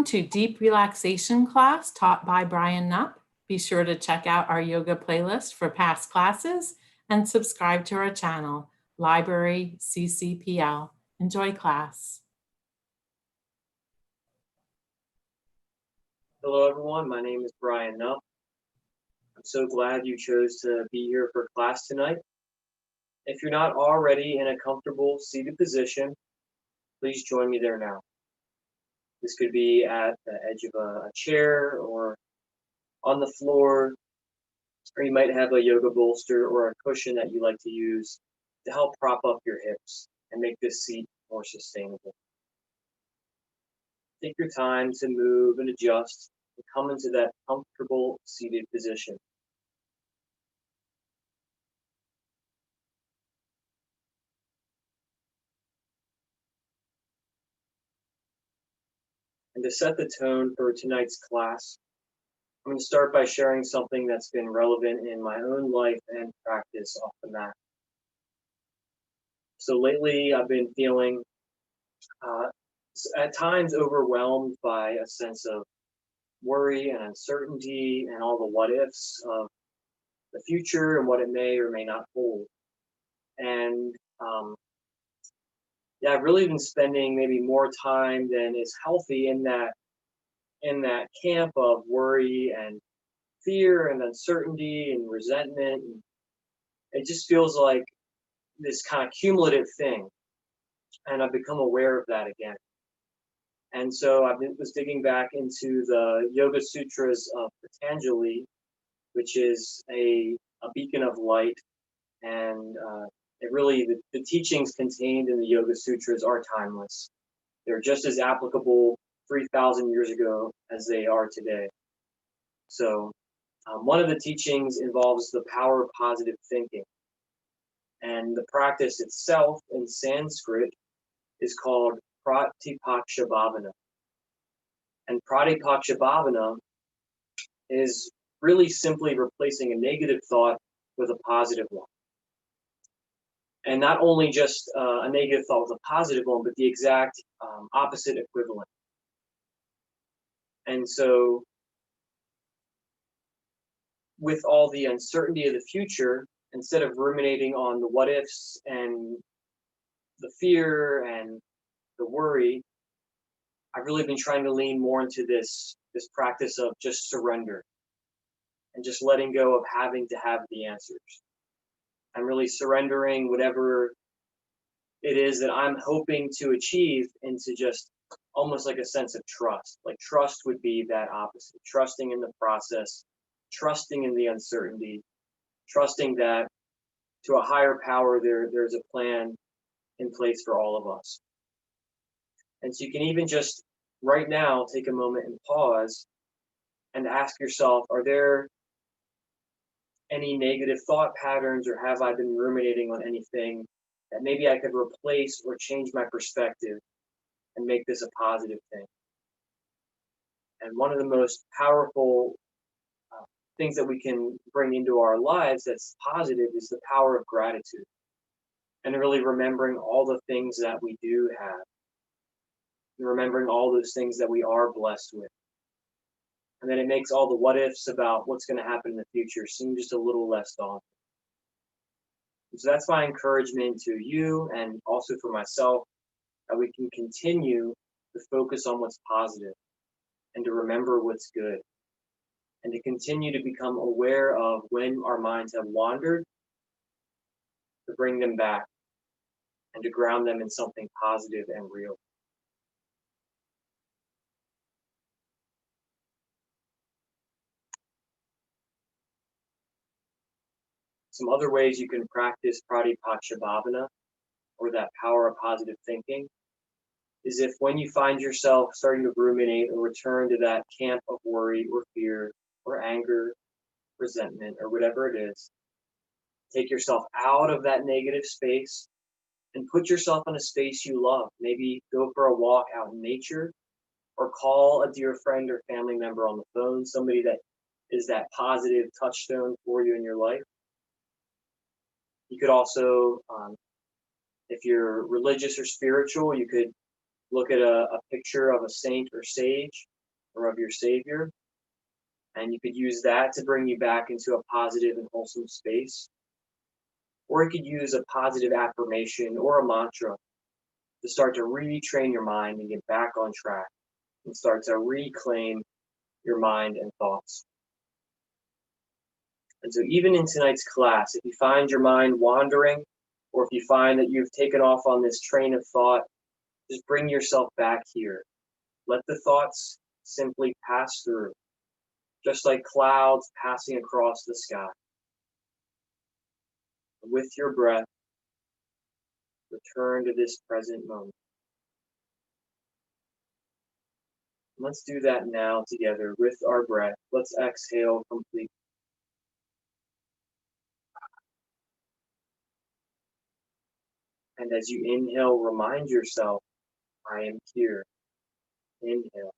Welcome to Deep Relaxation class taught by Bryan Nupp. Be sure to check out our yoga playlist for past classes and subscribe to our channel, Library CCPL. Enjoy class. Hello everyone, my name is Bryan Nupp. I'm so glad you chose to be here for class tonight. If you're not already in a comfortable seated position, please join me there now. This could be at the edge of a chair or on the floor, or you might have a yoga bolster or a cushion that you like to use to help prop up your hips and make this seat more sustainable. Take your time to move and adjust and come into that comfortable seated position. And to set the tone for tonight's class, I'm going to start by sharing something that's been relevant in my own life and practice off the mat. So lately, I've been feeling at times overwhelmed by a sense of worry and uncertainty and all the what ifs of the future and what it may or may not hold. And I've really been spending maybe more time than is healthy in that camp of worry and fear and uncertainty and resentment. And it just feels like this kind of cumulative thing. And I've become aware of that again. And so I was digging back into the Yoga Sutras of Patanjali, which is a beacon of light. And the teachings contained in the Yoga Sutras are timeless. They're just as applicable 3,000 years ago as they are today. So one of the teachings involves the power of positive thinking. And the practice itself in Sanskrit is called Pratipakshabhavana. And Pratipakshabhavana is really simply replacing a negative thought with a positive one. And not only just a negative thought with a positive one, but the exact opposite equivalent. And so with all the uncertainty of the future, instead of ruminating on the what ifs and the fear and the worry, I've really been trying to lean more into this practice of just surrender and just letting go of having to have the answers. I'm really surrendering whatever it is that I'm hoping to achieve into just almost like a sense of trust. Like trust would be that opposite, trusting in the process, trusting in the uncertainty, trusting that to a higher power there's a plan in place for all of us. And so you can even just right now take a moment and pause and ask yourself, are there any negative thought patterns, or have I been ruminating on anything that maybe I could replace or change my perspective and make this a positive thing? And one of the most powerful things that we can bring into our lives that's positive is the power of gratitude, and really remembering all the things that we do have, and remembering all those things that we are blessed with. And then it makes all the what ifs about what's going to happen in the future seem just a little less daunting. So that's my encouragement to you and also for myself, that we can continue to focus on what's positive and to remember what's good, and to continue to become aware of when our minds have wandered, to bring them back and to ground them in something positive and real. Some other ways you can practice Pratipakshabhavana, or that power of positive thinking, is if when you find yourself starting to ruminate or return to that camp of worry or fear or anger, resentment, or whatever it is, take yourself out of that negative space and put yourself in a space you love. Maybe go for a walk out in nature, or call a dear friend or family member on the phone, somebody that is that positive touchstone for you in your life. You could also, if you're religious or spiritual, you could look at a picture of a saint or sage or of your Savior. And you could use that to bring you back into a positive and wholesome space. Or you could use a positive affirmation or a mantra to start to retrain your mind and get back on track and start to reclaim your mind and thoughts. And so even in tonight's class, if you find your mind wandering, or if you find that you've taken off on this train of thought, just bring yourself back here. Let the thoughts simply pass through, just like clouds passing across the sky. With your breath, return to this present moment. Let's do that now together with our breath. Let's exhale completely. And as you inhale, remind yourself, I am here. Inhale.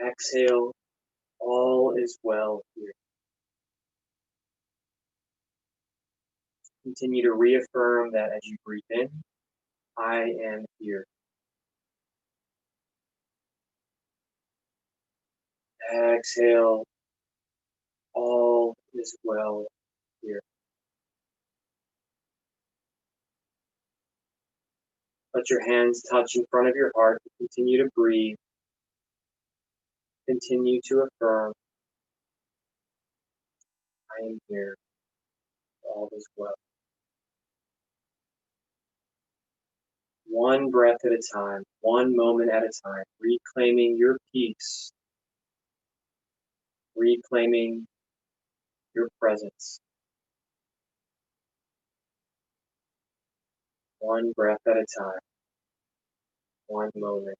Exhale, all is well here. Continue to reaffirm that as you breathe in, I am here. Exhale, all is well here. Let your hands touch in front of your heart. Continue to breathe. Continue to affirm, I am here. All is well. One breath at a time, one moment at a time, reclaiming your peace, reclaiming your presence. One breath at a time, one moment.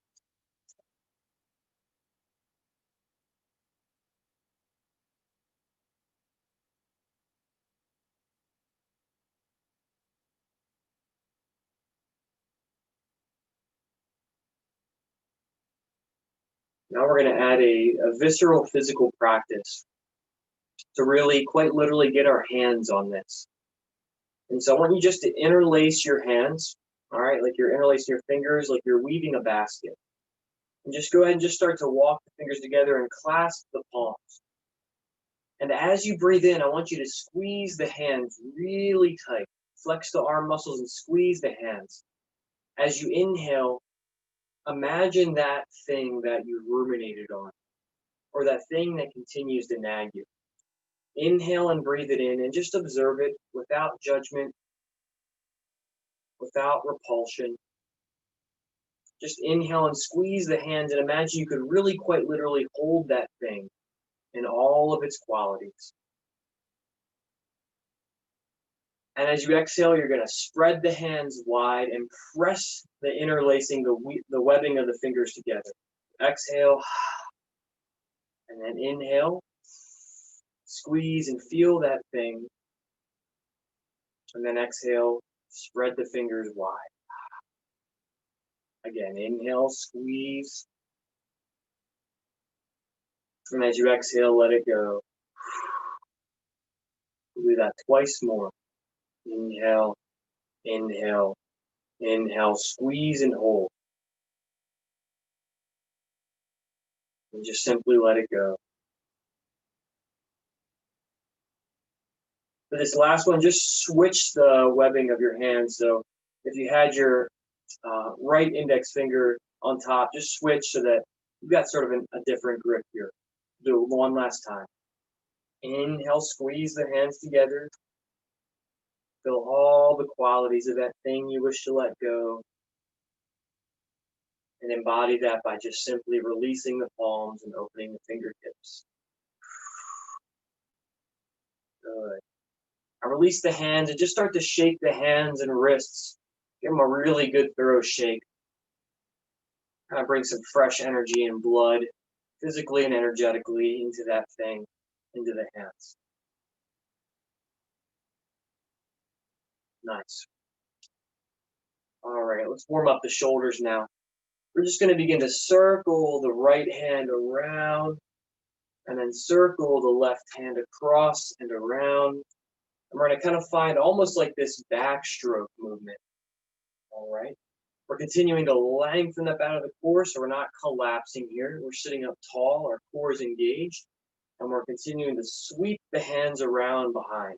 Now we're going to add a visceral physical practice to really, quite literally, get our hands on this. And so I want you just to interlace your hands, all right, like you're interlacing your fingers, like you're weaving a basket. And just go ahead and just start to walk the fingers together and clasp the palms. And as you breathe in, I want you to squeeze the hands really tight. Flex the arm muscles and squeeze the hands. As you inhale, imagine that thing that you ruminated on, or that thing that continues to nag you. Inhale and breathe it in and just observe it without judgment, without repulsion. Just inhale and squeeze the hands and imagine you could really quite literally hold that thing in all of its qualities. And as you exhale, you're going to spread the hands wide and press the interlacing, the webbing of the fingers together. Exhale, and then inhale, squeeze and feel that thing. And then exhale, spread the fingers wide. Again, inhale, squeeze. And as you exhale, let it go. Do that twice more. Inhale, inhale, inhale, squeeze and hold. And just simply let it go. For this last one, just switch the webbing of your hands. So if you had your right index finger on top, just switch so that you've got sort of a different grip here. Do it one last time. Inhale, squeeze the hands together. Feel all the qualities of that thing you wish to let go. And embody that by just simply releasing the palms and opening the fingertips. Good. And release the hands and just start to shake the hands and wrists. Give them a really good thorough shake. Kind of bring some fresh energy and blood, physically and energetically, into that thing, into the hands. Nice. All right, let's warm up the shoulders now. We're just going to begin to circle the right hand around, and then circle the left hand across and around. And we're going to kind of find almost like this backstroke movement. All right. We're continuing to lengthen up out of the core, so we're not collapsing here. We're sitting up tall, our core is engaged, and we're continuing to sweep the hands around behind.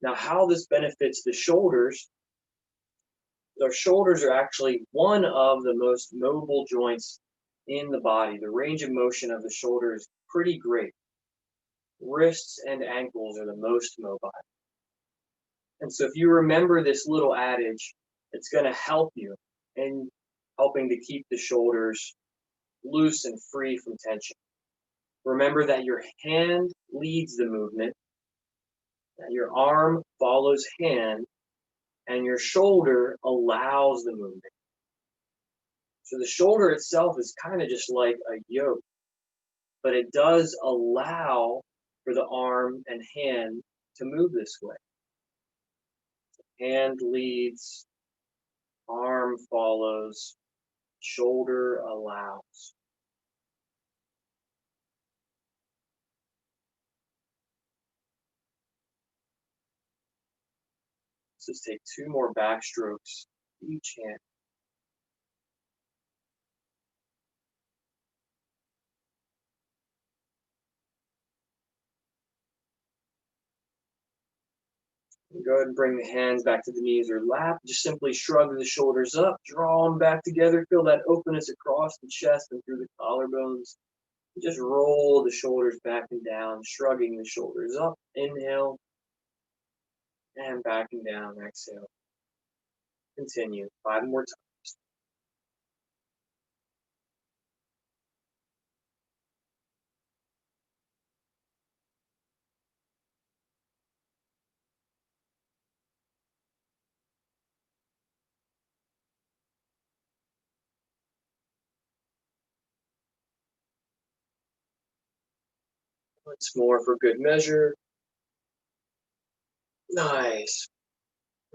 Now, how this benefits the shoulders, our shoulders are actually one of the most mobile joints in the body. The range of motion of the shoulder is pretty great. Wrists and ankles are the most mobile. And so if you remember this little adage, it's going to help you in helping to keep the shoulders loose and free from tension. Remember that your hand leads the movement, that your arm follows hand, and your shoulder allows the movement. So the shoulder itself is kind of just like a yoke, but it does allow for the arm and hand to move this way. Hand leads, arm follows, shoulder allows. Let's just take 2 more backstrokes each hand. Go ahead and bring the hands back to the knees or lap. Just simply shrug the shoulders up, draw them back together, feel that openness across the chest and through the collarbones. Just roll the shoulders back and down, shrugging the shoulders up. Inhale, and back and down, exhale. Continue, 5 more times. Once more for good measure. Nice.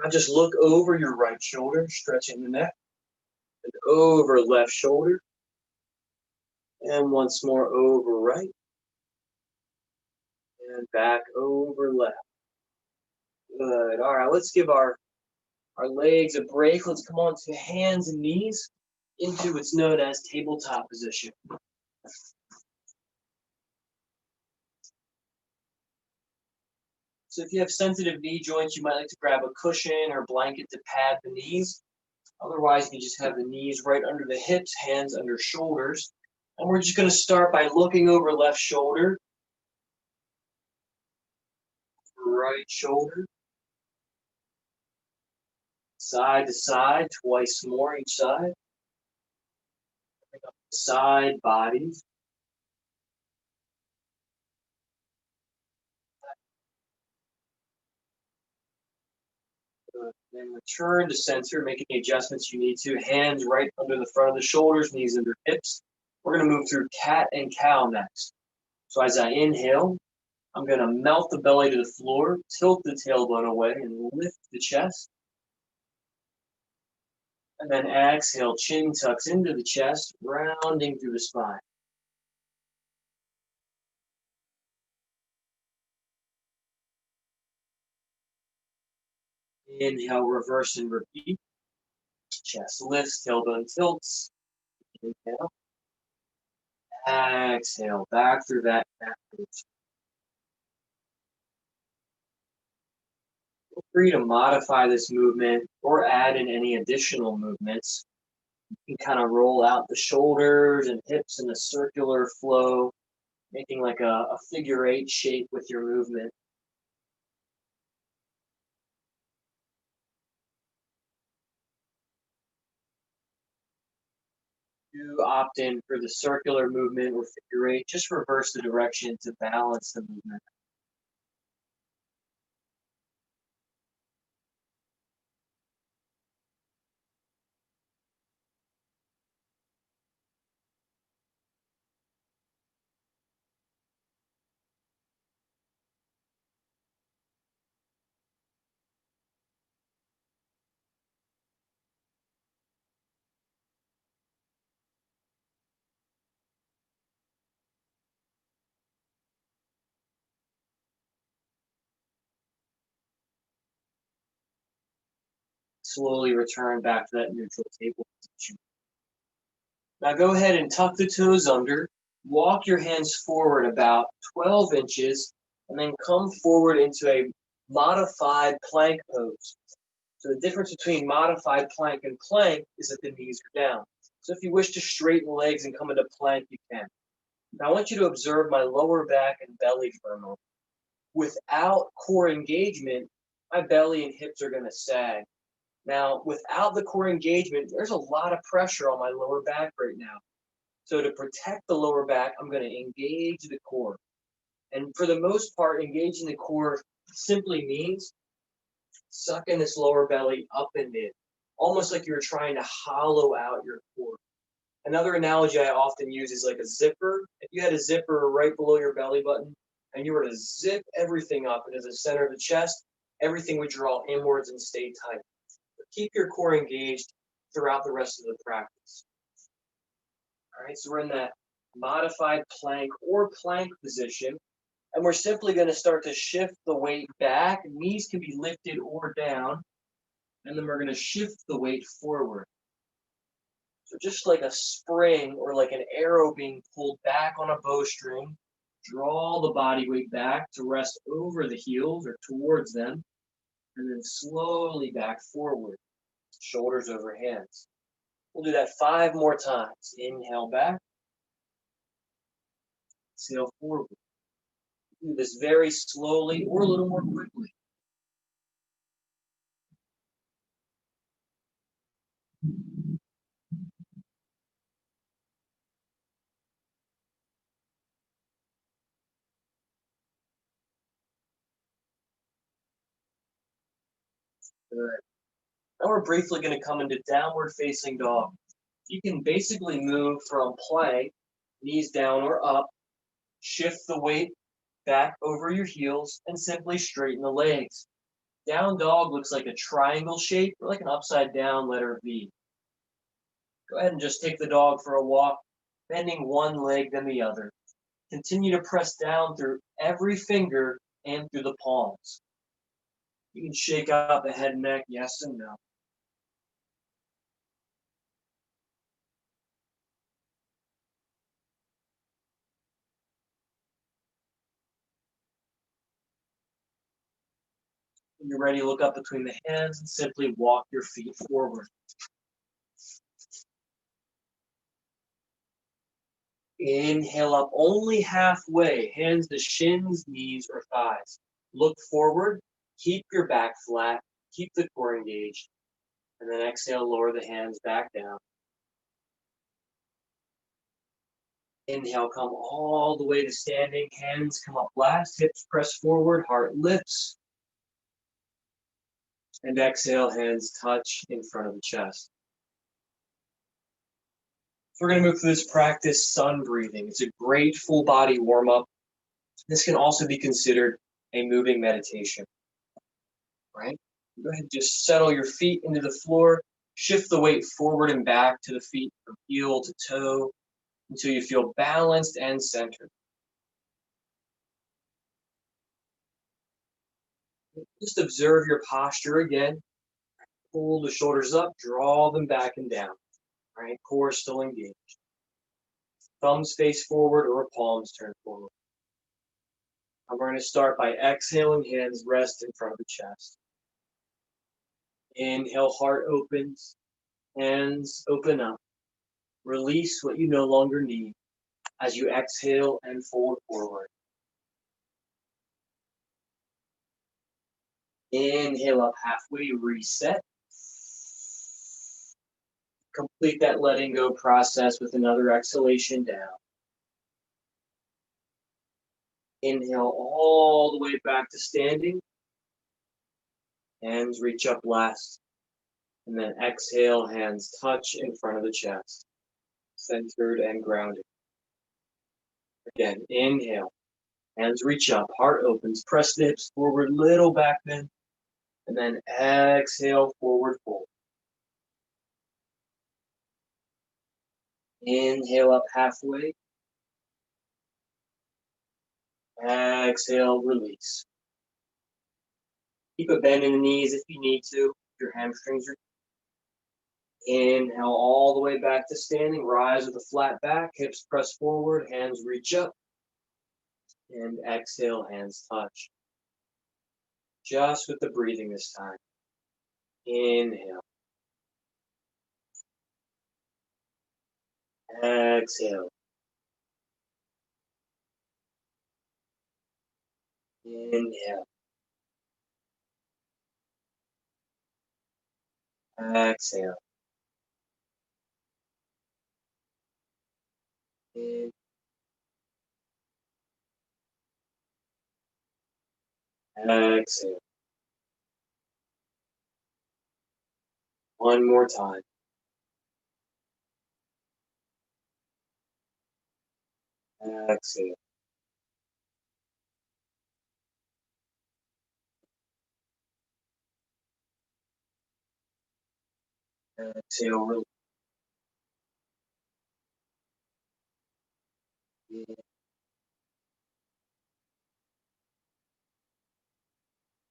Now just look over your right shoulder, stretching the neck, and over left shoulder. And once more over right, and back over left. Good. All right, let's give our legs a break. Let's come on to hands and knees into what's known as tabletop position. So if you have sensitive knee joints, you might like to grab a cushion or blanket to pad the knees. Otherwise, you just have the knees right under the hips, hands under shoulders. And we're just going to start by looking over left shoulder, right shoulder, side to side, twice more each side. Side bodies. Then return to center, making the adjustments you need to. Hands right under the front of the shoulders, knees under hips. We're going to move through cat and cow next. So as I inhale, I'm going to melt the belly to the floor, tilt the tailbone away, and lift the chest. And then exhale, chin tucks into the chest, rounding through the spine. Inhale, reverse and repeat. Chest lifts, tailbone tilts. Inhale. Exhale, back through that cat pose. Feel free to modify this movement or add in any additional movements. You can kind of roll out the shoulders and hips in a circular flow, making like a figure 8 shape with your movement. You opt in for the circular movement or figure 8, just reverse the direction to balance the movement. Slowly return back to that neutral table position. Now go ahead and tuck the toes under. Walk your hands forward about 12 inches and then come forward into a modified plank pose. So the difference between modified plank and plank is that the knees are down. So if you wish to straighten the legs and come into plank, you can. Now I want you to observe my lower back and belly for a moment. Without core engagement, my belly and hips are going to sag. Now, without the core engagement, there's a lot of pressure on my lower back right now. So to protect the lower back, I'm going to engage the core. And for the most part, engaging the core simply means sucking this lower belly up and in, almost like you're trying to hollow out your core. Another analogy I often use is like a zipper. If you had a zipper right below your belly button and you were to zip everything up into the center of the chest, everything would draw inwards and stay tight. But keep your core engaged throughout the rest of the practice. All right, so we're in that modified plank or plank position, and we're simply going to start to shift the weight back. Knees can be lifted or down, and then we're going to shift the weight forward. So just like a spring or like an arrow being pulled back on a bowstring, draw the body weight back to rest over the heels or towards them, and then slowly back forward, shoulders over hands. We'll do that 5 more times. Inhale back, exhale forward. Do this very slowly or a little more quickly. Good. Now we're briefly going to come into downward facing dog. You can basically move from plank, knees down or up, shift the weight back over your heels, and simply straighten the legs. Down dog looks like a triangle shape or like an upside down letter V. Go ahead and just take the dog for a walk, bending one leg then the other. Continue to press down through every finger and through the palms. You can shake out the head and neck, yes and no. When you're ready, look up between the hands and simply walk your feet forward. Inhale up only halfway, hands to shins, knees, or thighs. Look forward, keep your back flat, keep the core engaged, and then exhale, lower the hands back down. Inhale, come all the way to standing, hands come up last, hips press forward, heart lifts. And exhale, hands touch in front of the chest. So we're going to move through this practice, sun breathing. It's a great full body warm-up. This can also be considered a moving meditation, right? Go ahead and just settle your feet into the floor. Shift the weight forward and back to the feet from heel to toe until you feel balanced and centered. Just observe your posture again. Pull the shoulders up, draw them back and down, right? Core still engaged. Thumbs face forward or palms turn forward. And we're going to start by exhaling, hands rest in front of the chest. Inhale, heart opens, hands open up. Release what you no longer need as you exhale and fold forward. Inhale up halfway, reset. Complete that letting go process with another exhalation down. Inhale all the way back to standing. Hands reach up last. And then exhale, hands touch in front of the chest. Centered and grounded. Again, inhale. Hands reach up, heart opens, press the hips forward, little back bend. And then exhale, forward fold. Inhale up halfway. Exhale, release. Keep a bend in the knees if you need to. If your hamstrings are Inhale all the way back to standing. Rise with a flat back. Hips press forward. Hands reach up. And exhale, hands touch. Just with the breathing this time. Inhale. Exhale. Inhale. Exhale. In. Exhale. One more time. Exhale. Exhale. Release.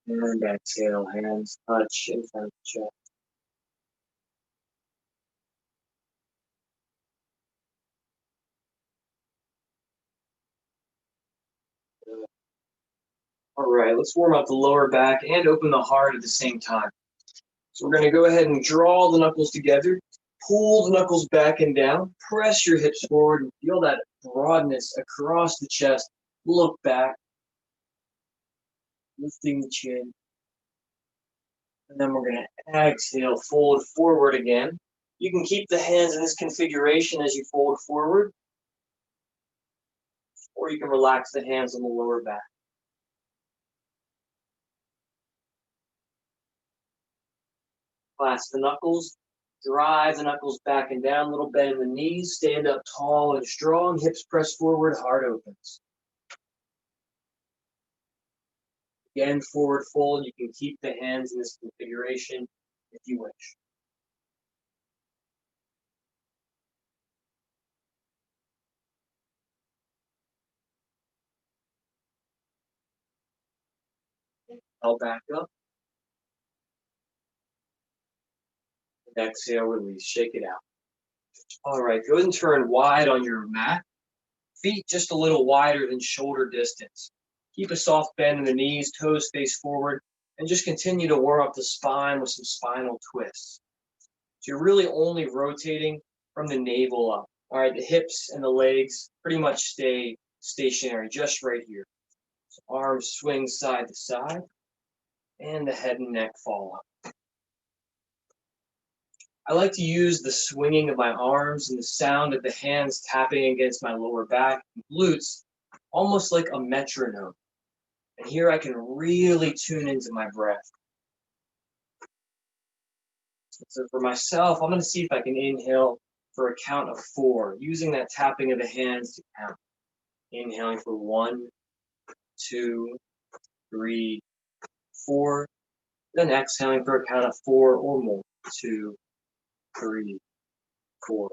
And exhale. Hands touch in front of the chest. All right, let's warm up the lower back and open the heart at the same time. So we're going to go ahead and draw the knuckles together, pull the knuckles back and down, press your hips forward, and feel that broadness across the chest. Look back, lifting the chin. And then we're going to exhale, fold forward again. You can keep the hands in this configuration as you fold forward, or you can relax the hands on the lower back. Clasp the knuckles, drive the knuckles back and down, little bend in the knees, stand up tall and strong, hips press forward, heart opens. Again, forward fold, you can keep the hands in this configuration if you wish. Inhale back up. And exhale, release, shake it out. All right, go ahead and turn wide on your mat. Feet just a little wider than shoulder distance. Keep a soft bend in the knees, toes face forward, and just continue to warm up the spine with some spinal twists. So you're really only rotating from the navel up. All right, the hips and the legs pretty much stay stationary, just right here. So arms swing side to side, and the head and neck fall up. I like to use the swinging of my arms and the sound of the hands tapping against my lower back and glutes, almost like a metronome. And here I can really tune into my breath. So for myself, I'm going to see if I can inhale for a count of 4, using that tapping of the hands to count. Inhaling for 1, 2, 3, 4. Then exhaling for a count of 4 or more. 2, 3, 4.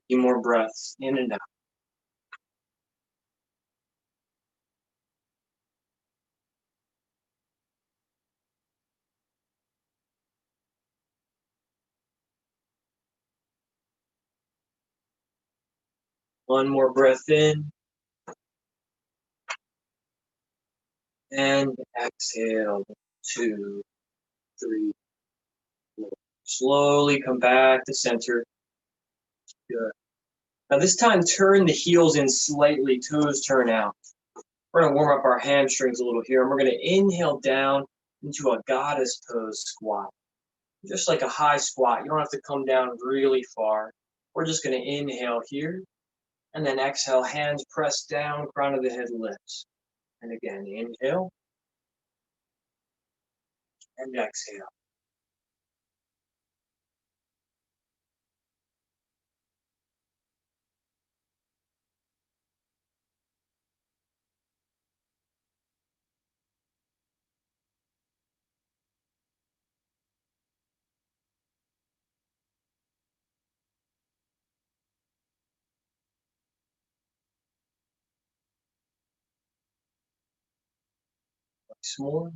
Few more breaths in and out. One more breath in. And exhale. 2, 3, 4. Slowly come back to center. Good. Now this time, turn the heels in slightly, toes turn out. We're going to warm up our hamstrings a little here, and we're going to inhale down into a goddess pose squat. Just like a high squat, you don't have to come down really far. We're just going to inhale here, and then exhale, hands press down, crown of the head lifts. And again, inhale, and exhale. Twice more.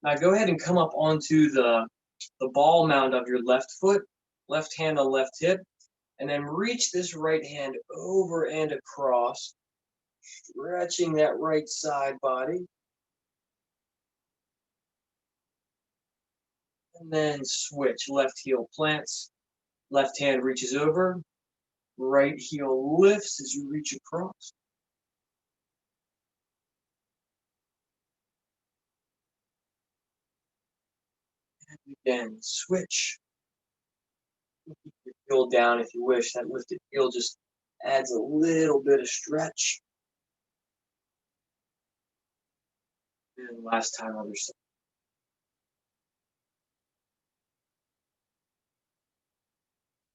Now go ahead and come up onto the ball mound of your left foot, left hand on left hip, and then reach this right hand over and across, stretching that right side body. And then switch, left heel plants, left hand reaches over, right heel lifts as you reach across. And again, switch. Keep your heel down if you wish. That lifted heel just adds a little bit of stretch. And last time, other side.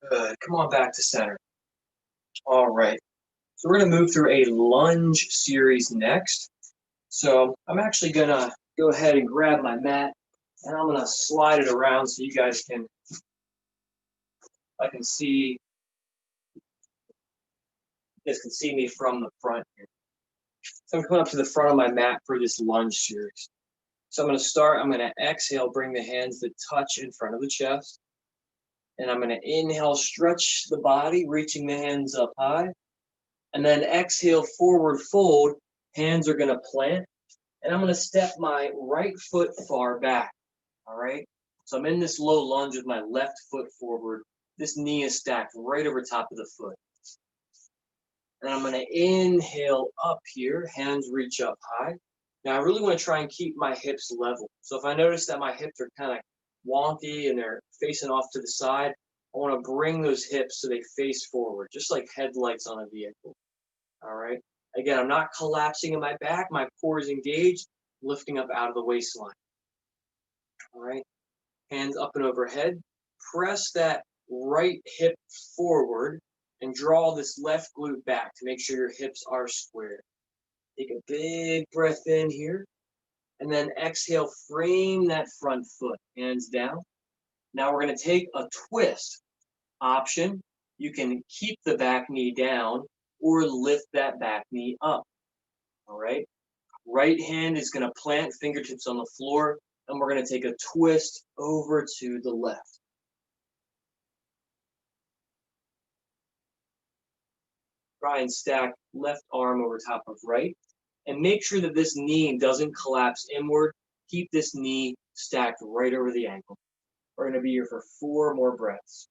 Good. Come on back to center. All right. So we're going to move through a lunge series next. So I'm actually going to go ahead and grab my mat, and I'm going to slide it around so you guys can, you guys can see me from the front here. So I'm coming up to the front of my mat for this lunge series. So I'm going to exhale, bring the hands that touch in front of the chest. And I'm going to inhale, stretch the body, reaching the hands up high. And then exhale, forward fold. Hands are going to plant. And I'm going to step my right foot far back. All right. So I'm in this low lunge with my left foot forward. This knee is stacked right over top of the foot. And I'm going to inhale up here. Hands reach up high. Now I really want to try and keep my hips level. So if I notice that my hips are kind of wonky and they're facing off to the side, I want to bring those hips so they face forward, just like headlights on a vehicle. All right. Again, I'm not collapsing in my back. My core is engaged, lifting up out of the waistline. All right. Hands up and overhead. Press that right hip forward and draw this left glute back to make sure your hips are square. Take a big breath in here. And then exhale, frame that front foot, hands down. Now we're going to take a twist option. You can keep the back knee down or lift that back knee up. All right. Right hand is going to plant, fingertips on the floor, and we're going to take a twist over to the left. Try and stack left arm over top of right. And make sure that this knee doesn't collapse inward. Keep this knee stacked right over the ankle. We're going to be here for 4 more breaths.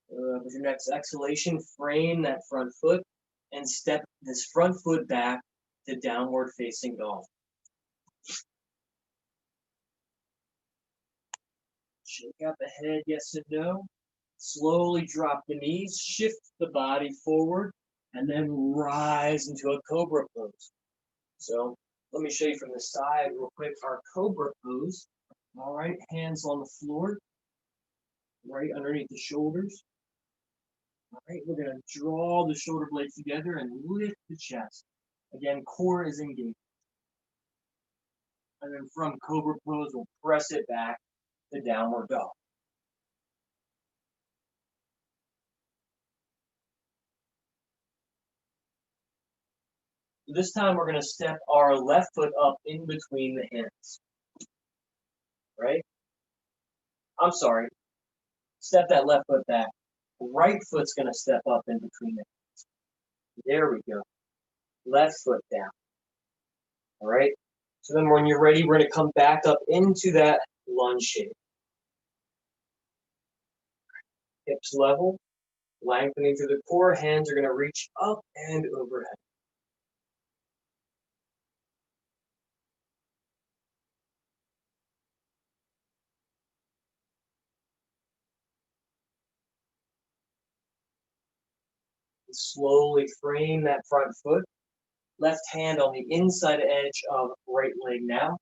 With your next exhalation, frame that front foot and step this front foot back to downward facing dog. Shake out the head, yes and no. Slowly drop the knees, shift the body forward, and then rise into a cobra pose. So let me show you from the side real quick our cobra pose. All right, hands on the floor, right underneath the shoulders. All right, we're going to draw the shoulder blades together and lift the chest. Again, core is engaged. And then from cobra pose, we'll press it back to downward dog. This time we're going to step our left foot up in between the hands. Right? I'm sorry. Step that left foot back. Right foot's going to step up in between the hands. There we go. Left foot down. All right? So then when you're ready, we're going to come back up into that lunge shape. Hips level, lengthening through the core. Hands are going to reach up and overhead. Slowly frame that front foot. Left hand on the inside edge of right leg now.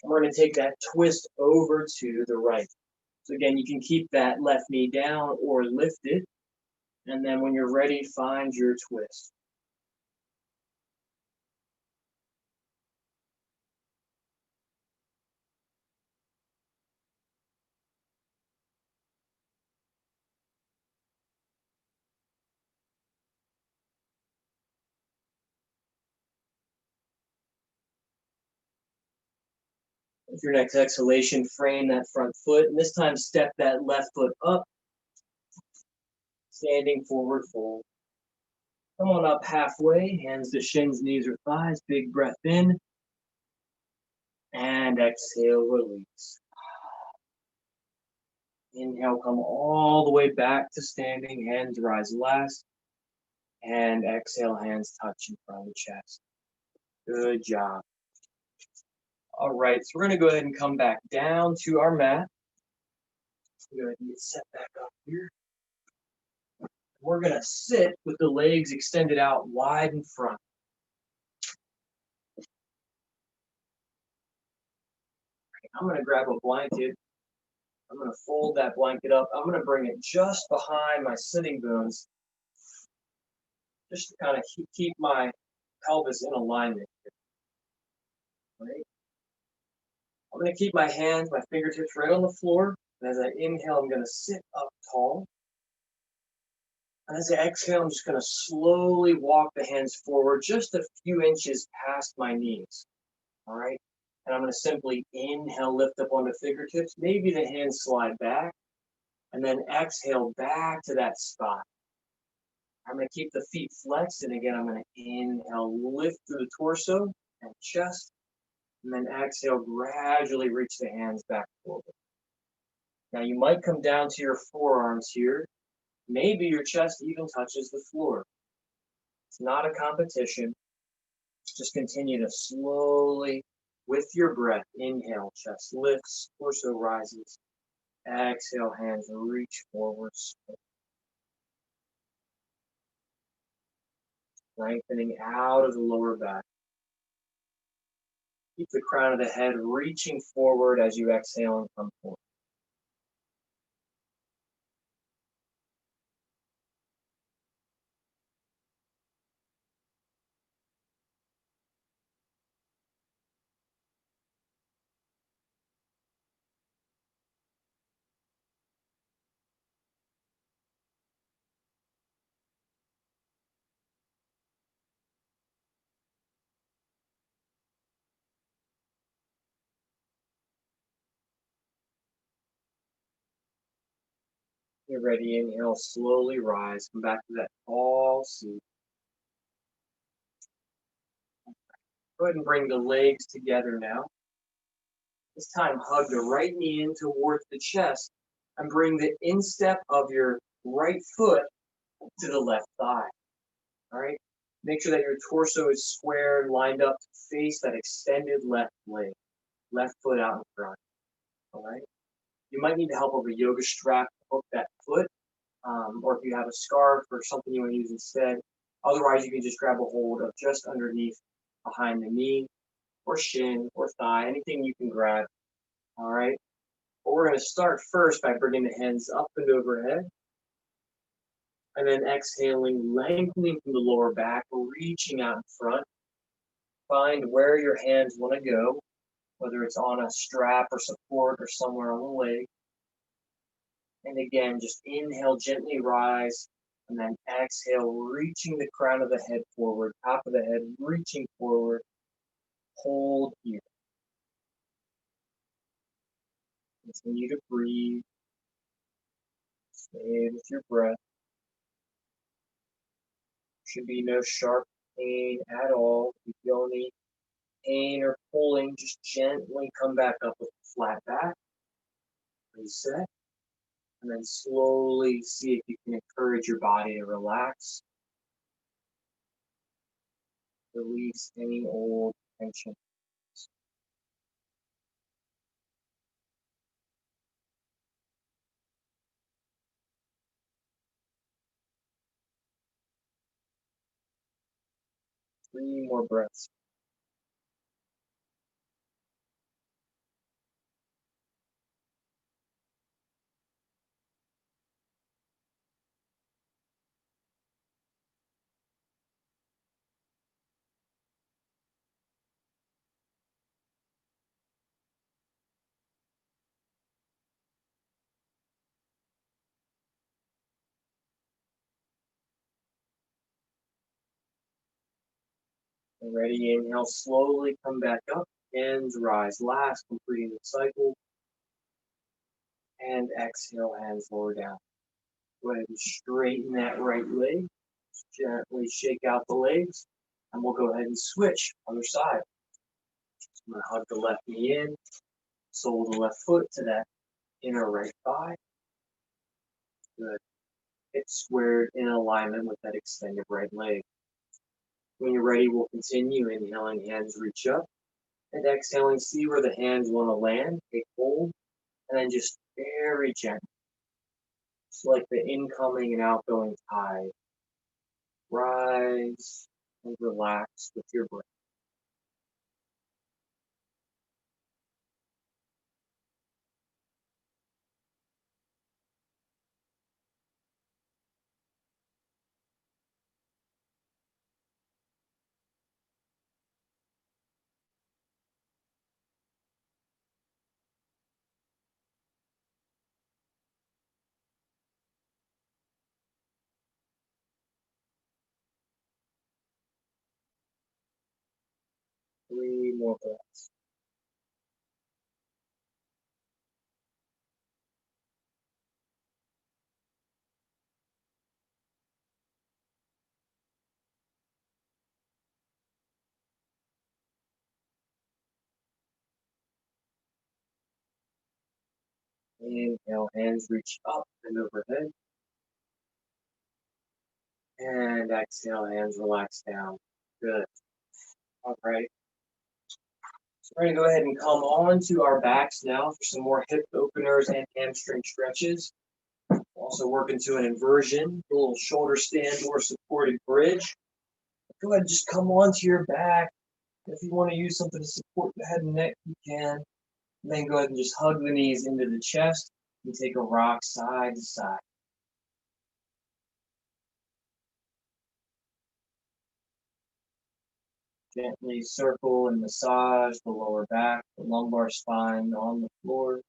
And we're going to take that twist over to the right. So again, you can keep that left knee down or lifted. And then when you're ready, find your twist. With your next exhalation, frame that front foot, and this time step that left foot up, standing forward fold. Come on up halfway, hands to shins, knees or thighs, big breath in, and exhale, release. Inhale, come all the way back to standing, hands rise last, and exhale, hands touch in front of the chest. Good job. All right, so we're gonna go ahead and come back down to our mat. Go ahead and get set back up here. We're gonna sit with the legs extended out wide in front. I'm gonna grab a blanket. I'm gonna fold that blanket up. I'm gonna bring it just behind my sitting bones, just to kind of keep my pelvis in alignment. Right? I'm gonna keep my hands, my fingertips right on the floor. And as I inhale, I'm gonna sit up tall. And as I exhale, I'm just gonna slowly walk the hands forward just a few inches past my knees. All right? And I'm gonna simply inhale, lift up onto fingertips. Maybe the hands slide back. And then exhale back to that spot. I'm going to keep the feet flexed, and again, I'm going to inhale, lift through the torso and chest, and then exhale, gradually reach the hands back forward. Now, you might come down to your forearms here. Maybe your chest even touches the floor. It's not a competition. Just continue to slowly, with your breath, inhale, chest lifts, torso rises. Exhale, hands reach forward. Lengthening out of the lower back. Keep the crown of the head reaching forward as you exhale and come forward. You're ready, inhale, slowly rise. Come back to that tall seat. Go ahead and bring the legs together now. This time, hug the right knee in towards the chest and bring the instep of your right foot to the left thigh. All right? Make sure that your torso is squared, lined up to face that extended left leg, left foot out in front. All right? You might need the help of a yoga strap to hook that foot, or if you have a scarf or something you want to use instead. Otherwise, you can just grab a hold of just underneath behind the knee or shin or thigh, anything you can grab. All right. But we're going to start first by bringing the hands up and overhead, and then exhaling, lengthening from the lower back, reaching out in front. Find where your hands want to go, whether it's on a strap or support or somewhere on the leg. And again, just inhale, gently rise, and then exhale, reaching the crown of the head forward, top of the head reaching forward. Hold here. Continue to breathe. Stay with your breath. Should be no sharp pain at all. If you feel any pain or pulling, just gently come back up with a flat back. Reset. And then slowly see if you can encourage your body to relax. Release any old tension. 3 more breaths. Ready, inhale, slowly come back up. Hands rise last, completing the cycle. And exhale, hands lower down. Go ahead and straighten that right leg. Gently shake out the legs. And we'll go ahead and switch other side. So I'm going to hug the left knee in, sole the left foot to that inner right thigh. Good. Hips squared in alignment with that extended right leg. When you're ready, we'll continue. Inhaling, hands reach up. And exhaling, see where the hands want to land. Take hold. And then just very gentle. It's like the incoming and outgoing tide. Rise and relax with your breath. 3 more breaths. Inhale, hands reach up and overhead. And exhale, hands relax down. Good. All right. So we're going to go ahead and come on to our backs now for some more hip openers and hamstring stretches. Also working to an inversion, a little shoulder stand or supported bridge. Go ahead and just come onto your back. If you want to use something to support the head and neck, you can. And then go ahead and just hug the knees into the chest and take a rock side to side. Gently circle and massage the lower back, the lumbar spine on the floor.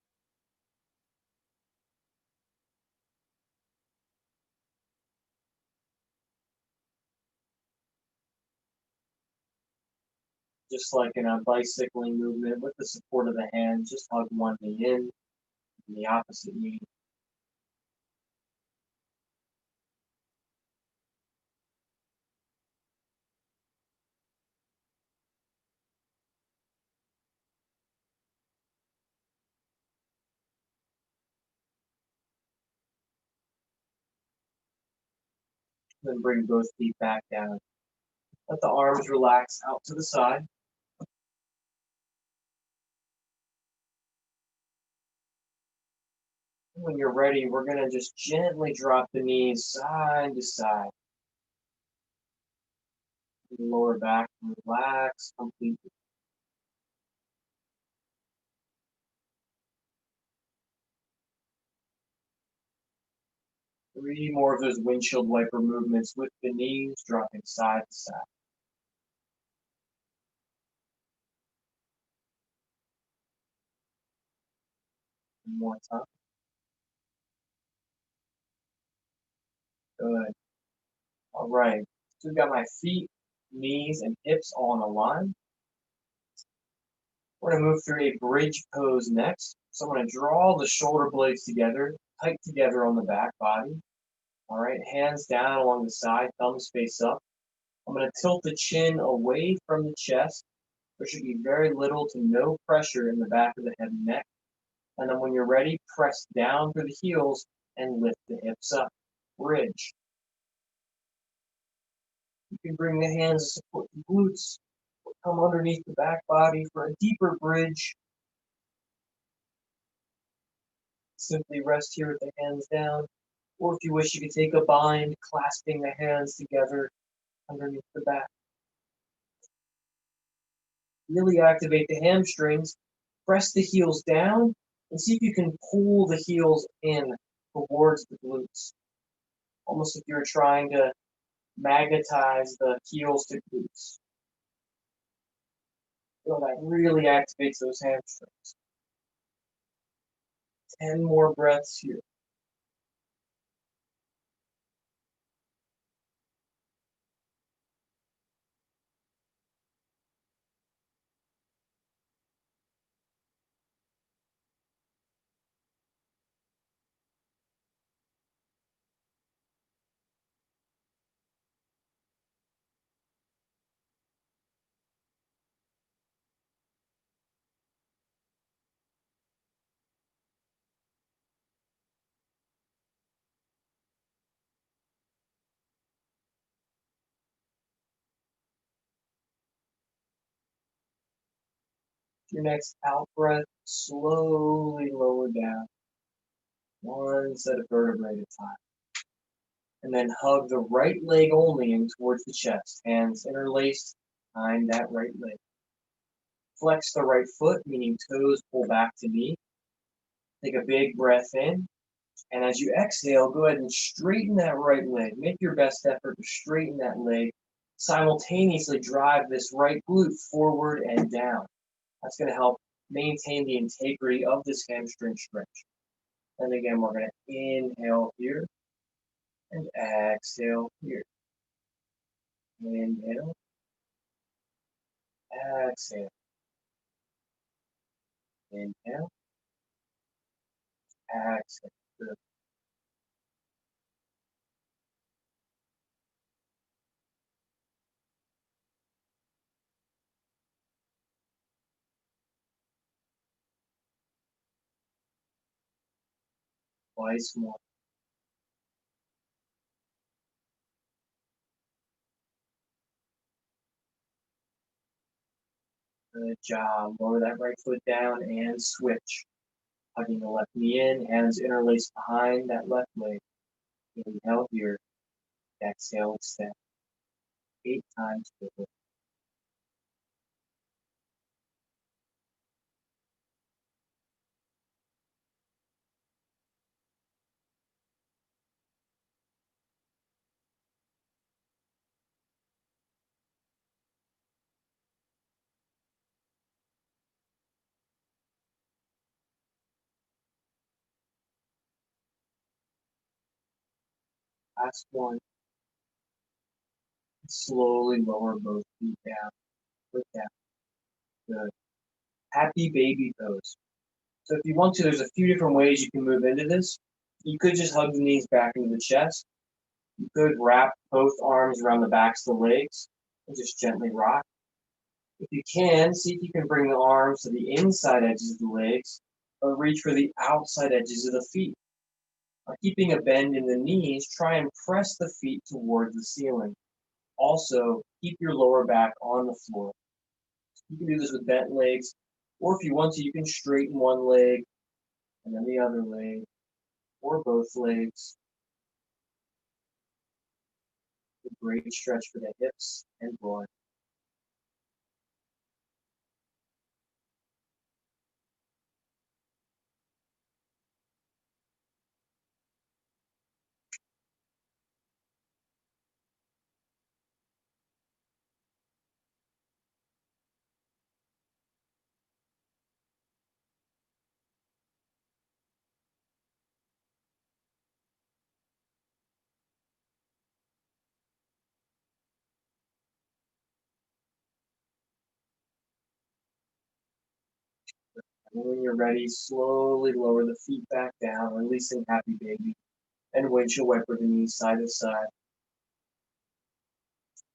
Just like in a bicycling movement with the support of the hands, just hug one knee in and the opposite knee. Then bring both feet back down. Let the arms relax out to the side. When you're ready, we're going to just gently drop the knees side to side. The lower back relax completely. Three more of those windshield wiper movements with the knees dropping side to side. One more time. Good. All right. So we've got my feet, knees, and hips all in a line. We're going to move through a bridge pose next. So I'm going to draw the shoulder blades together, tight together on the back body. All right, hands down along the side, thumbs face up. I'm going to tilt the chin away from the chest. There should be very little to no pressure in the back of the head and neck. And then when you're ready, press down through the heels and lift the hips up. Bridge. You can bring the hands to support the glutes. Come underneath the back body for a deeper bridge. Simply rest here with the hands down. Or if you wish, you could take a bind, clasping the hands together underneath the back. Really activate the hamstrings. Press the heels down and see if you can pull the heels in towards the glutes. Almost if you're trying to magnetize the heels to glutes. Feel that really activates those hamstrings. 10 more breaths here. Your next out breath, slowly lower down, one set of vertebrae at a time. And then hug the right leg only in towards the chest, hands interlaced behind that right leg. Flex the right foot, meaning toes pull back to knee. Take a big breath in. And as you exhale, go ahead and straighten that right leg. Make your best effort to straighten that leg. Simultaneously drive this right glute forward and down. That's going to help maintain the integrity of this hamstring stretch. And again, we're going to inhale here and exhale here. Inhale, exhale. Inhale, exhale. Good. Twice more. Good job. Lower that right foot down and switch. Hugging the left knee in, hands interlaced behind that left leg. Inhale here. Exhale, extend. 8 times quickly. Last one. Slowly lower both feet down. Foot down. Good. Happy baby pose. So if you want to, there's a few different ways you can move into this. You could just hug the knees back into the chest. You could wrap both arms around the backs of the legs and just gently rock. If you can, see if you can bring the arms to the inside edges of the legs, or reach for the outside edges of the feet. By keeping a bend in the knees, try and press the feet towards the ceiling. Also, keep your lower back on the floor. You can do this with bent legs, or if you want to, you can straighten one leg and then the other leg, or both legs. A great stretch for the hips and groin. And when you're ready, slowly lower the feet back down, releasing happy baby, and windshield wiper the knees side to side.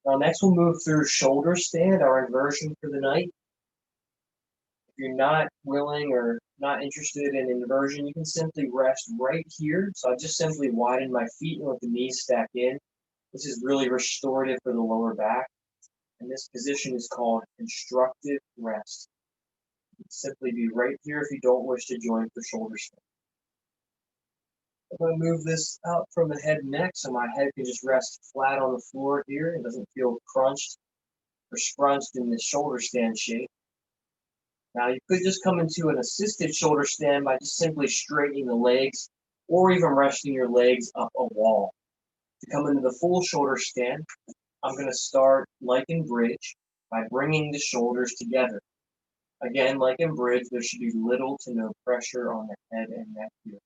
Now next we'll move through shoulder stand, our inversion for the night. If you're not willing or not interested in inversion, you can simply rest right here. So I just simply widen my feet and let the knees stack in. This is really restorative for the lower back. And this position is called constructive rest. You can simply be right here if you don't wish to join for shoulder stand. I'm going to move this out from the head and neck so my head can just rest flat on the floor here. It doesn't feel crunched or scrunched in this shoulder stand shape. Now you could just come into an assisted shoulder stand by just simply straightening the legs or even resting your legs up a wall. To come into the full shoulder stand, I'm going to start like in bridge by bringing the shoulders together. Again, like in bridge, there should be little to no pressure on the head and neck here.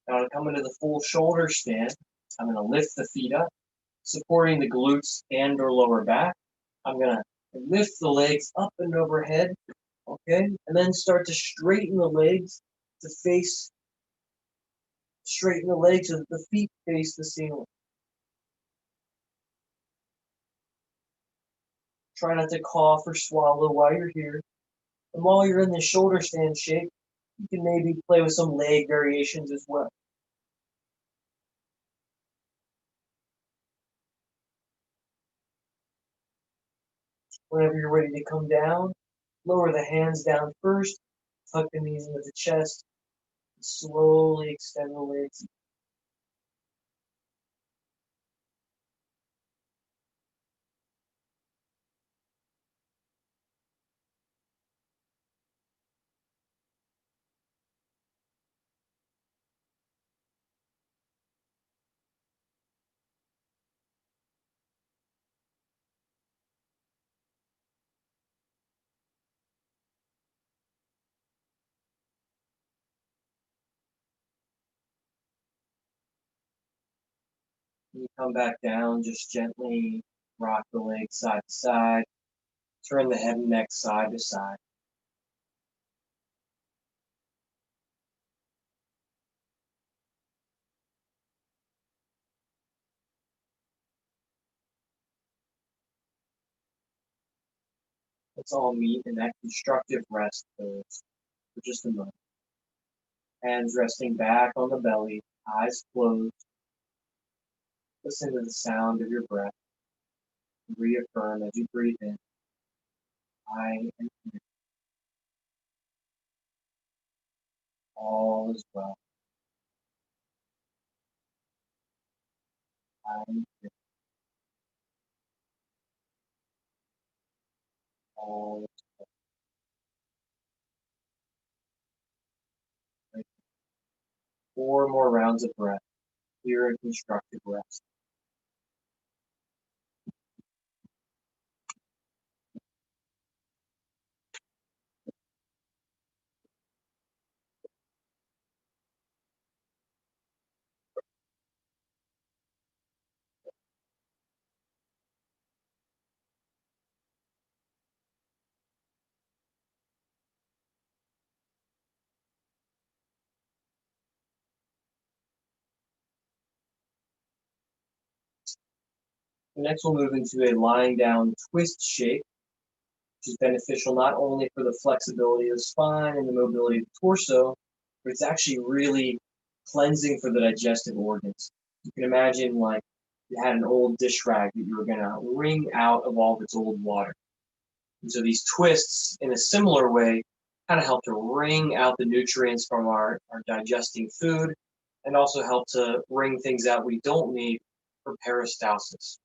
Now to come into the full shoulder stand, I'm going to lift the feet up, supporting the glutes and or lower back. I'm going to lift the legs up and overhead, okay? And then start to straighten the legs to face, straighten the legs so that the feet face the ceiling. Try not to cough or swallow while you're here. And while you're in the shoulder stand shape, you can maybe play with some leg variations as well. Whenever you're ready to come down, Lower the hands down first, tuck the knees into the chest, and slowly extend the legs. When you come back down, just gently rock the legs side to side, turn the head and neck side to side. Let's all meet in that constructive rest pose for just a moment. Hands resting back on the belly, eyes closed. Listen to the sound of your breath. Reaffirm as you breathe in, I am here. All is well. I am here. All is well. 4 more rounds of breath. Here in constructive rest. Next, we'll move into a lying down twist shape, which is beneficial not only for the flexibility of the spine and the mobility of the torso, but it's actually really cleansing for the digestive organs. You can imagine like you had an old dish rag that you were going to wring out of all of its old water. And so these twists, in a similar way, kind of help to wring out the nutrients from our digesting food and also help to wring things out we don't need for peristalsis.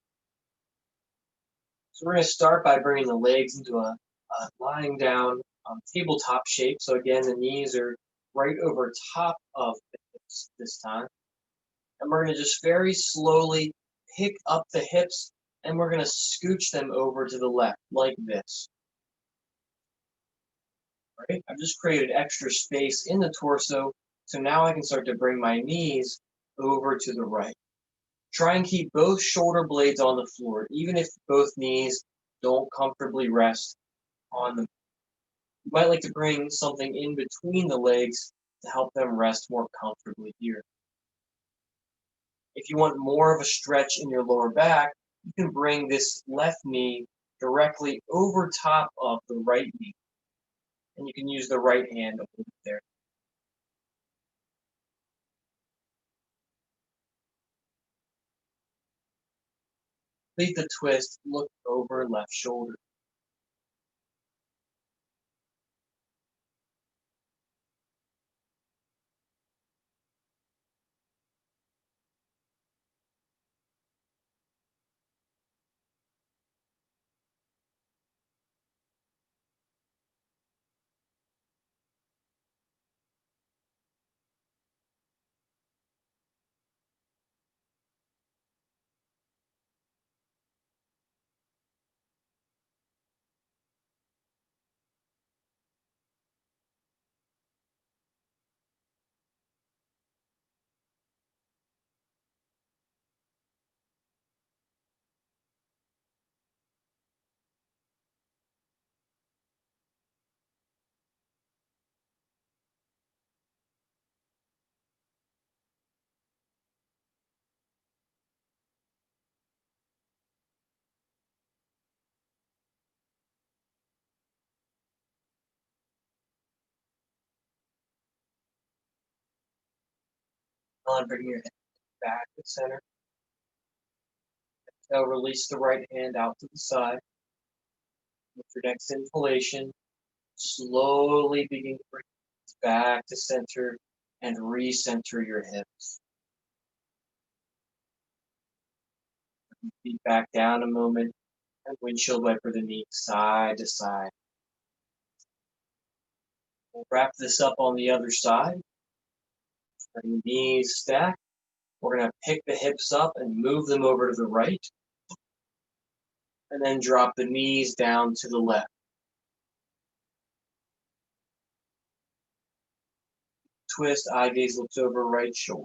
So we're going to start by bringing the legs into a lying down tabletop shape. So again, the knees are right over top of the hips this time. And we're going to just very slowly pick up the hips and we're going to scooch them over to the left like this. Right? I've just created extra space in the torso. So now I can start to bring my knees over to the right. Try and keep both shoulder blades on the floor, even if both knees don't comfortably rest on them. You might like to bring something in between the legs to help them rest more comfortably here. If you want more of a stretch in your lower back, you can bring this left knee directly over top of the right knee. And you can use the right hand to hold it there. Complete the twist, look over left shoulder. On bringing your head back to center. Now release the right hand out to the side. With your next inhalation, Slowly begin to bring it back to center and recenter your hips. Feet back down a moment and windshield wiper the knees side to side. We'll wrap this up on the other side. Bring the knees stacked. We're going to pick the hips up and move them over to the right. And then drop the knees down to the left. Twist, eye gaze looks over right shoulder.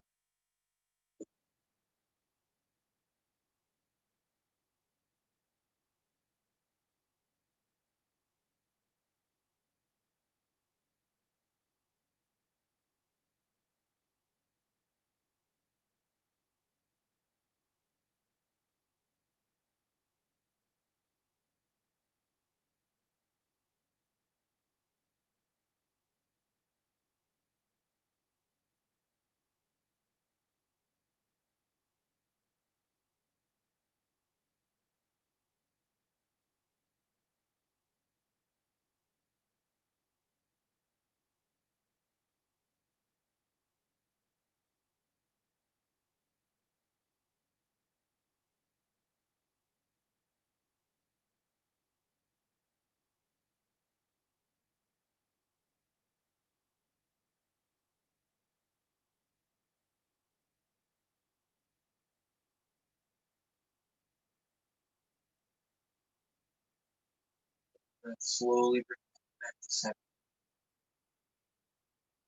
And slowly bring it back to center.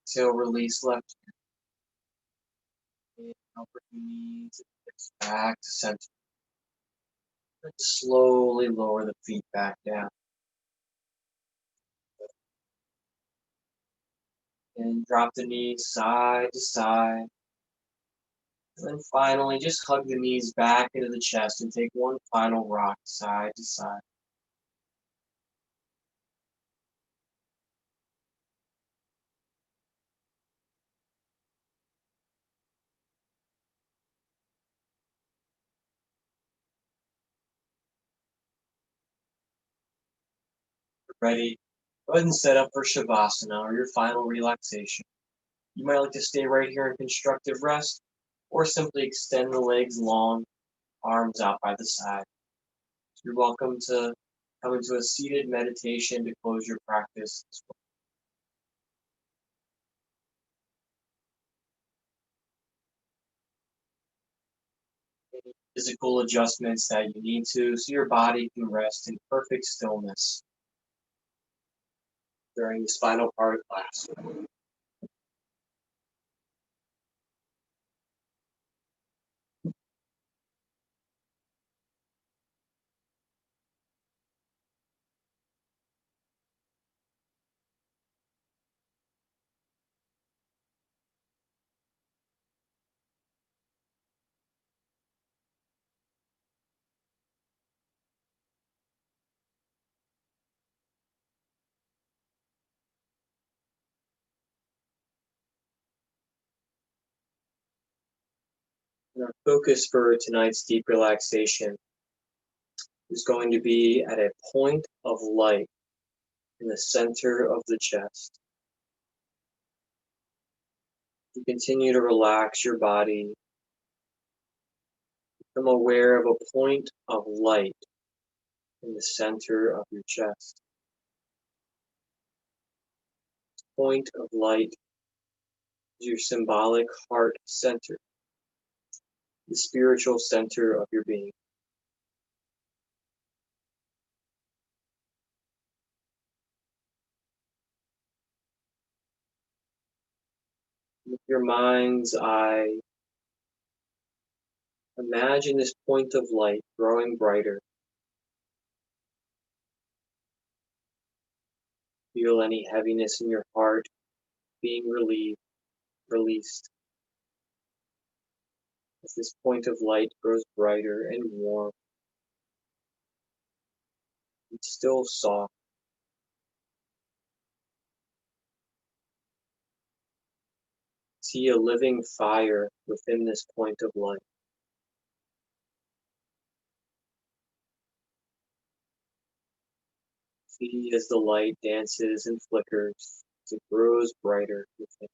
Exhale, release left hand. Upper knees, hips back to center. And slowly lower the feet back down. And drop the knees side to side. And then finally, just hug the knees back into the chest and take one final rock side to side. Ready? Go ahead and set up for Shavasana or your final relaxation. You might like to stay right here in constructive rest or simply extend the legs long, arms out by the side. You're welcome to come into a seated meditation to close your practice. Any physical adjustments that you need to so your body can rest in perfect stillness during this final part of class. And our focus for tonight's deep relaxation is going to be at a point of light in the center of the chest. You continue to relax your body. Become aware of a point of light in the center of your chest. Point of light is your symbolic heart center, the spiritual center of your being. With your mind's eye, imagine this point of light growing brighter. Feel any heaviness in your heart being released. As this point of light grows brighter and warm, it's still soft. See a living fire within this point of light. See as the light dances and flickers, as it grows brighter within.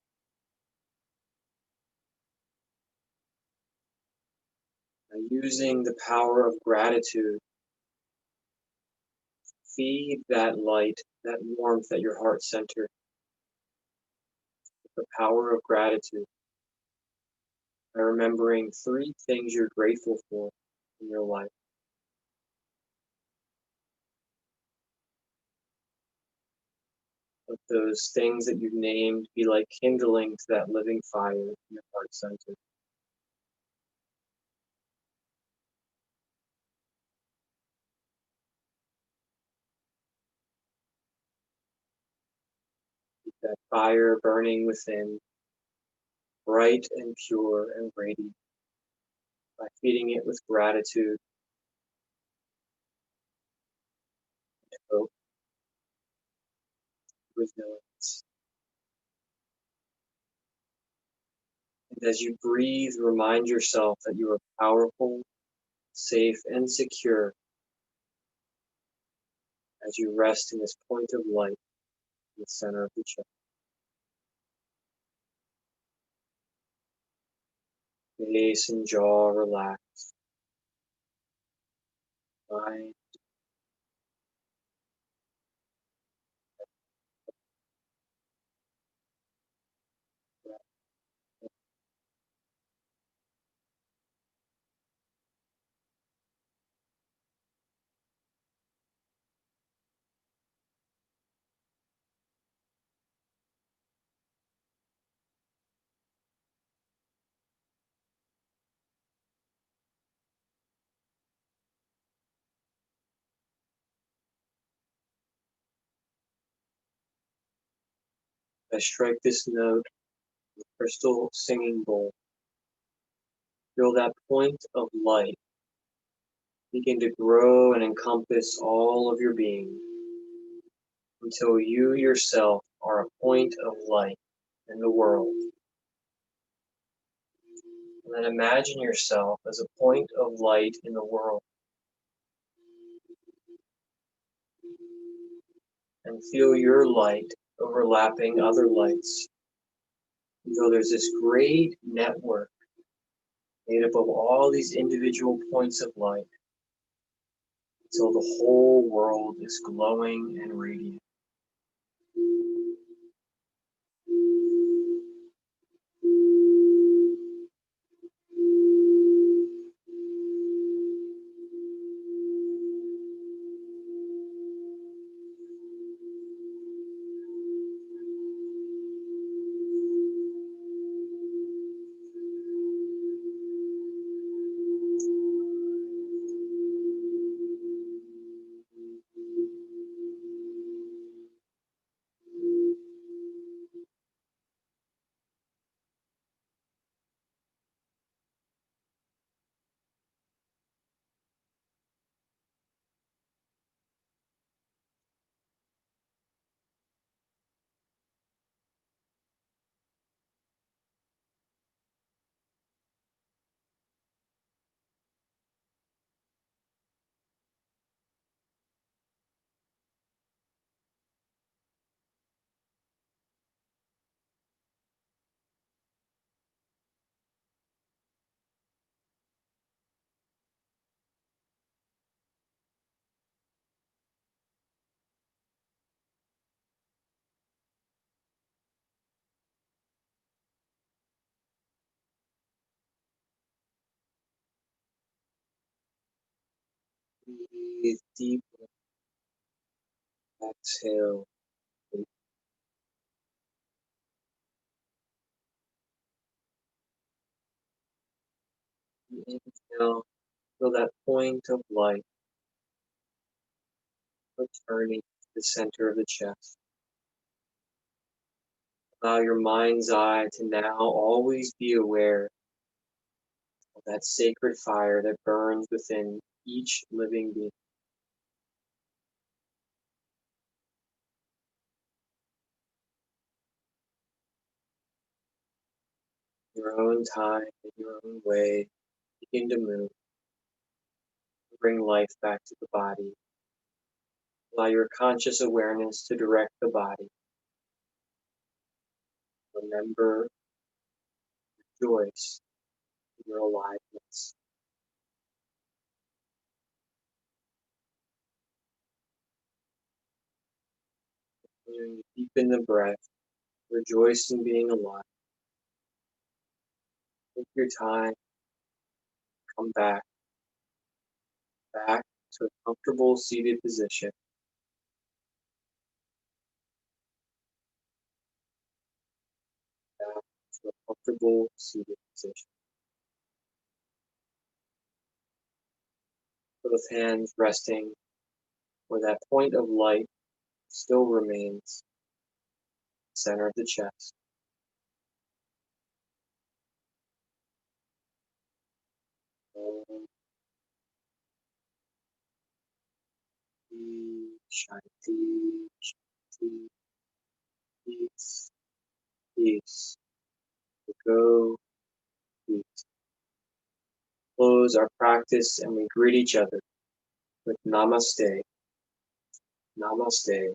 Now, using the power of gratitude, feed that light, that warmth at your heart center, the power of gratitude, by remembering 3 things you're grateful for in your life. Let those things that you've named be like kindling to that living fire in your heart center. Keep that fire burning within, bright and pure and radiant, by feeding it with gratitude and hope, resilience. And as you breathe, remind yourself that you are powerful, safe, and secure as you rest in this point of light in the center of the chest. Face and jaw relax. Mind relax. I strike this note, the crystal singing bowl. Feel that point of light begin to grow and encompass all of your being until you yourself are a point of light in the world. And then imagine yourself as a point of light in the world. And feel your light overlapping other lights until there's this great network made up of all these individual points of light until the whole world is glowing and radiant. Breathe deeply. Exhale. Inhale. Feel that point of light returning to the center of the chest. Allow your mind's eye to now always be aware of that sacred fire that burns within each living being. Your own time, in your own way, begin to move, bring life back to the body, Allow your conscious awareness to direct the body. Remember, rejoice in your aliveness. And deepen the breath. Rejoice in being alive. Take your time. Come back to a comfortable seated position. Back to a comfortable seated position. Both hands resting where that point of light still remains, center of the chest. Om Shanti, Shanti, peace, peace. Go, peace. Close our practice and we greet each other with Namaste. Namaste.